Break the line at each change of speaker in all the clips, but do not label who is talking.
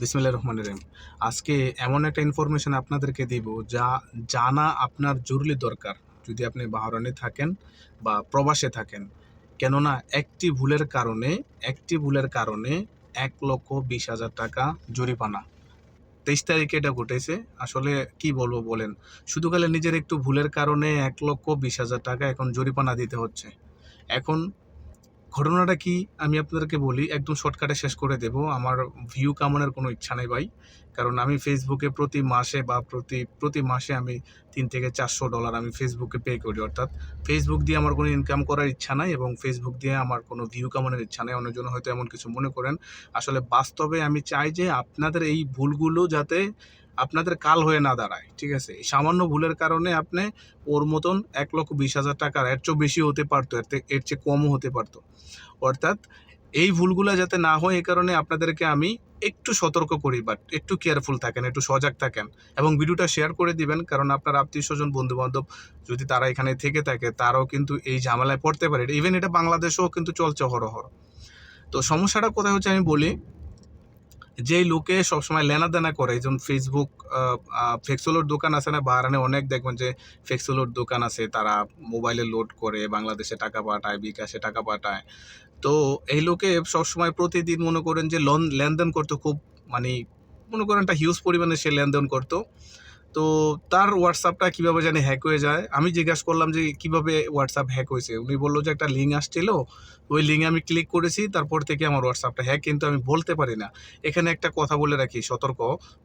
বিসমিল্লাহির রহমানির রহিম। আজকে এমন একটা ইনফরমেশন আপনাদেরকে দিব যা জানা আপনার জরুরি দরকার যদি আপনি বাহরাইনে থাকেন বা প্রবাসে থাকেন। কেননা একটি ভুলের কারণে ১,২০,০০০ টাকা জরিমানা। ২৩ তারিখে এটা ঘটেছে। আসলে কি বলবো বলেন? শুধু খালি নিজের একটু ভুলের কারণে ১,২০,০০০ টাকা এখন জরিমানা দিতে হচ্ছে। এখন ঘটনাটা কি আমি আপনাদেরকে বলি, একদম শর্টকাটে শেষ করে দেব। আমার ভিউ কামানোর কোনো ইচ্ছা নেই ভাই। কারণ আমি ফেসবুকে প্রতি মাসে বা প্রতি মাসে আমি $৩00 থেকে $400 আমি ফেসবুকে পে করি। অর্থাৎ ফেসবুক দিয়ে আমার কোনো ইনকাম করার ইচ্ছা নাই এবং ফেসবুক দিয়ে আমার কোনো ভিউ কামানোর ইচ্ছা নেই। অন্যজন হয়তো এমন কিছু মনে করেন। আসলে বাস্তবে আমি চাই যে আপনাদের এই ভুলগুলো যাতে আপনাদের কাল হয়ে না দাঁড়ায়। ঠিক আছে? এই সামান্য ভুলের কারণে আপনি ওর মতন ১,২০,০০০ টাকার এর চেয়েও বেশি হতে পারতো, এর চেয়ে কমও হতে পারতো। অর্থাৎ এই ভুলগুলা যাতে না হয় এ কারণে আপনাদেরকে আমি একটু সতর্ক করি, বাট একটু কেয়ারফুল থাকেন, একটু সজাগ থাকেন এবং ভিডিওটা শেয়ার করে দিবেন। কারণ আপনার আত্মীয়স্বজন, বন্ধুবান্ধব যদি তারা এখানে থেকে থাকে তারাও কিন্তু এই ঝামেলায় পড়তে পারে। ইভেন এটা বাংলাদেশেও কিন্তু চলছে অহরহ। তো সমস্যাটা কোথায় হচ্ছে আমি বলি, যেই লোকে সবসময় লেনাদেনা করে, যেমন ফেসবুক ফ্লেক্সোলোড দোকান আছে না বাহারানে, অনেক দেখবেন যে ফ্লেক্সোলোড দোকান আছে, তারা মোবাইলে লোড করে বাংলাদেশে টাকা পাঠায়, বিকাশে টাকা পাঠায়। তো এই লোকে সবসময় প্রতিদিন মনে করেন যে লেনদেন করতো খুব, মানে মনে করেন একটা হিউজ পরিমাণে সে লেনদেন করতো। তো তার হোয়াটসঅ্যাপটা কীভাবে জানি হ্যাক হয়ে যায়। আমি জিজ্ঞাসা করলাম যে কীভাবে হোয়াটসঅ্যাপ হ্যাক হয়েছে। উনি বললো যে একটা লিঙ্ক আসছিল, ওই লিঙ্কে আমি ক্লিক করেছি, তারপর থেকে আমার হোয়াটসঅ্যাপটা হ্যাক। কিন্তু আমি বলতে পারি না। এখানে একটা কথা বলে রাখি সতর্ক,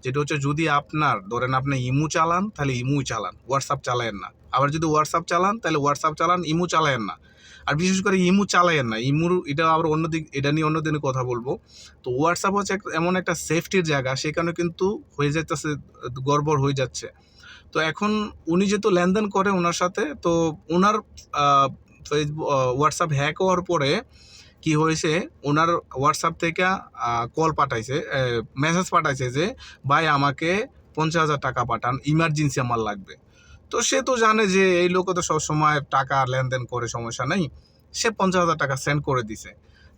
যেটা হচ্ছে যদি আপনার ধরেন আপনি ইমো চালান তাহলে ইমোই চালান, হোয়াটসঅ্যাপ চালায়েন না। আবার যদি হোয়াটসঅ্যাপ চালান তাহলে হোয়াটসঅ্যাপ চালান, ইমো চালায়েন না। আর বিশেষ করে ইমো চালায়েন না। ইমোর এটা আবার এটা নিয়ে অন্যদিনে কথা বলবো। তো হোয়াটসঅ্যাপ হচ্ছে এমন একটা সেফটির জায়গা, সেখানে কিন্তু হয়ে যাইতেছে, গড়বড় হয়ে যাচ্ছে। তো এখন উনি যেহেতু লেনদেন করে ওনার সাথে, তো ওনার হোয়াটসঅ্যাপ হ্যাক হওয়ার পরে কি হয়েছে, ওনার হোয়াটসঅ্যাপ থেকে কল পাঠাইছে, মেসেজ পাঠাইছে যে ভাই আমাকে ৫০,০০০ টাকা পাঠান, ইমার্জেন্সি আমার লাগবে। তো সে তো জানে যে এই লোক তো সবসময় টাকা লেনদেন করে, সমস্যা নেই। সে ৫০,০০০ টাকা সেন্ড করে দিছে।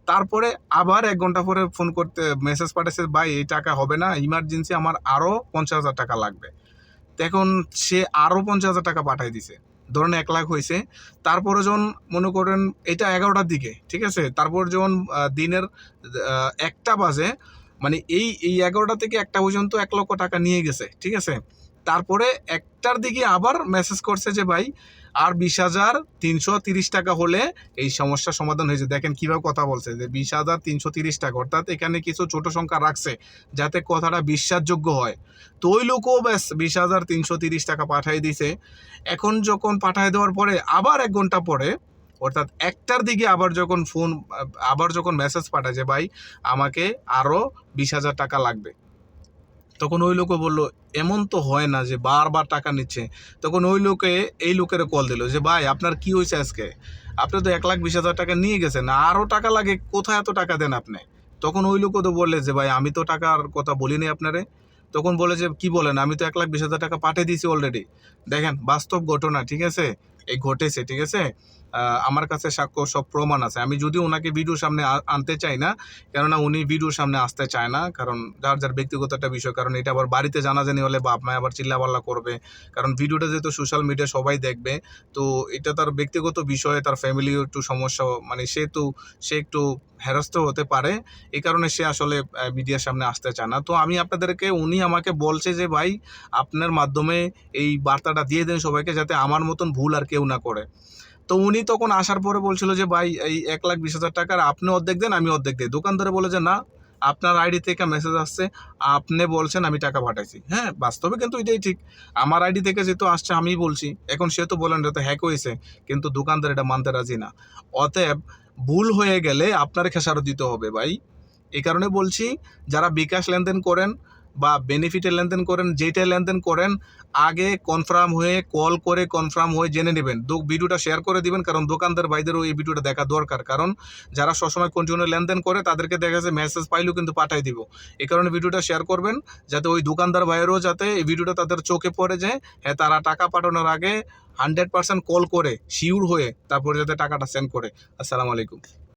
তারপরে আবার ১ ঘন্টা পরে ফোন করতে মেসেজ পাঠাইছে, ভাই এই টাকা হবে না, ইমার্জেন্সি আমার আরও ৫০,০০০ টাকা লাগবে। এখন সে আরও ৫০,০০০ টাকা পাঠাই দিছে। ধরেন ১,০০,০০০ হয়েছে। তারপরে যখন মনে করেন এটা ১১টার দিকে, ঠিক আছে? তারপর যখন দিনের ১টা বাজে, মানে এই ১১টা থেকে ১টা পর্যন্ত ১,০০,০০০ টাকা নিয়ে গেছে, ঠিক আছে? তারপরে ১টার দিকে আবার মেসেজ করছে যে ভাই আর ২০,৩৩০ টাকা হলে এই সমস্যার সমাধান হয়েছে। দেখেন কীভাবে কথা বলছে যে ২০,৩৩০ টাকা, অর্থাৎ এখানে কিছু ছোট সংখ্যা রাখছে যাতে কথাটা বিশ্বাসযোগ্য হয়। তো ওই লোকও ব্যাস ২০,৩৩০ টাকা পাঠিয়ে দিছে। এখন যখন পাঠিয়ে দেওয়ার পরে আবার ১ ঘন্টা পরে, অর্থাৎ ১টার দিকে আবার যখন মেসেজ পাঠায় যে ভাই আমাকে আরও ২০,০০০ টাকা লাগবে, তখন ওই লোকও বললো এমন তো হয় না যে বারবার টাকা নিচ্ছে। তখন এই লোকের কল দিল যে ভাই আপনার কি হয়েছে আজকে, আপনি তো ১,২০,০০০ টাকা নিয়ে গেছেন, আরও টাকা লাগে, কোথায় এত টাকা দেন আপনি? তখন ওই লোকও তো বললে যে ভাই আমি তো টাকার কথা বলিনি আপনারে। তখন বলে যে কি বলেন, আমি তো ১,২০,০০০ টাকা পাঠিয়ে দিয়েছি অলরেডি। দেখেন বাস্তব ঘটনা, ঠিক আছে? এই ঘটেছে, ঠিক আছে? আমার কাছে সাক্ষ্য সব প্রমাণ আছে। আমি যদিও ওনাকে ভিডিওর সামনে আনতে চাই না, কেননা উনি ভিডিওর সামনে আসতে চায় না। কারণ যার ব্যক্তিগত একটা বিষয়, কারণ এটা আবার বাড়িতে জানাজানি হলে বাপ মায় আবার চিল্লাপাল্লা করবে। কারণ ভিডিওটা যেহেতু সোশ্যাল মিডিয়া সবাই দেখবে, তো এটা তার ব্যক্তিগত বিষয়ে, তার ফ্যামিলিও একটু সমস্যা, মানে সে একটু হেনস্থ হতে পারে। এই কারণে সে আসলে মিডিয়ার সামনে আসতে চায় না। তো উনি আমাকে বলছে যে ভাই আপনার মাধ্যমে এই বার্তাটা দিয়ে দেন সবাইকে, যাতে আমার মতন ভুল আর কেউ না করে। তো উনি তখন আসার পরে বলছিল যে ভাই এই ১,২০,০০০ টাকার আপনি অর্ধেক দেন, আমি অর্ধেক দিই। দোকানদারে বলে যে না, আপনার আইডি থেকে মেসেজ আসছে, আপনি বলছেন আমি টাকা পাঠাইছি। হ্যাঁ, বাস্তবে কিন্তু এটাই ঠিক। আমার আইডি থেকে যেহেতু আসছে আমিই বলছি। এখন সে তো বলেন এটা তো হ্যাক হয়েছে, কিন্তু দোকানদার এটা মানতে রাজি না। অতএব ভুল হয়ে গেলে আপনার খেসারত দিতে হবে ভাই। এই কারণে বলছি, যারা বিকাশ লেনদেন করেন বা বেনিফিটের লেনদেন করেন, যেটাই লেনদেন করেন, আগে কনফার্ম হয়ে কল করে কনফার্ম হয়ে জেনে নেবেন। ভিডিওটা শেয়ার করে দিবেন, কারণ দোকানদার ভাইদেরও এই ভিডিওটা দেখা দরকার। কারণ যারা সবসময় কন্টিনিউ লেনদেন করে তাদেরকে দেখা যায় মেসেজ পাইলেও কিন্তু পাঠাই দিব। এই কারণে ভিডিওটা শেয়ার করবেন, যাতে ওই দোকানদার ভাইয়েরও যাতে এই ভিডিওটা তাদের চোখে পড়ে যায়। হ্যাঁ, তারা টাকা পাঠানোর আগে 100% কল করে শিওর হয়ে তারপরে যাতে টাকাটা সেন্ড করে। আসসালামু আলাইকুম।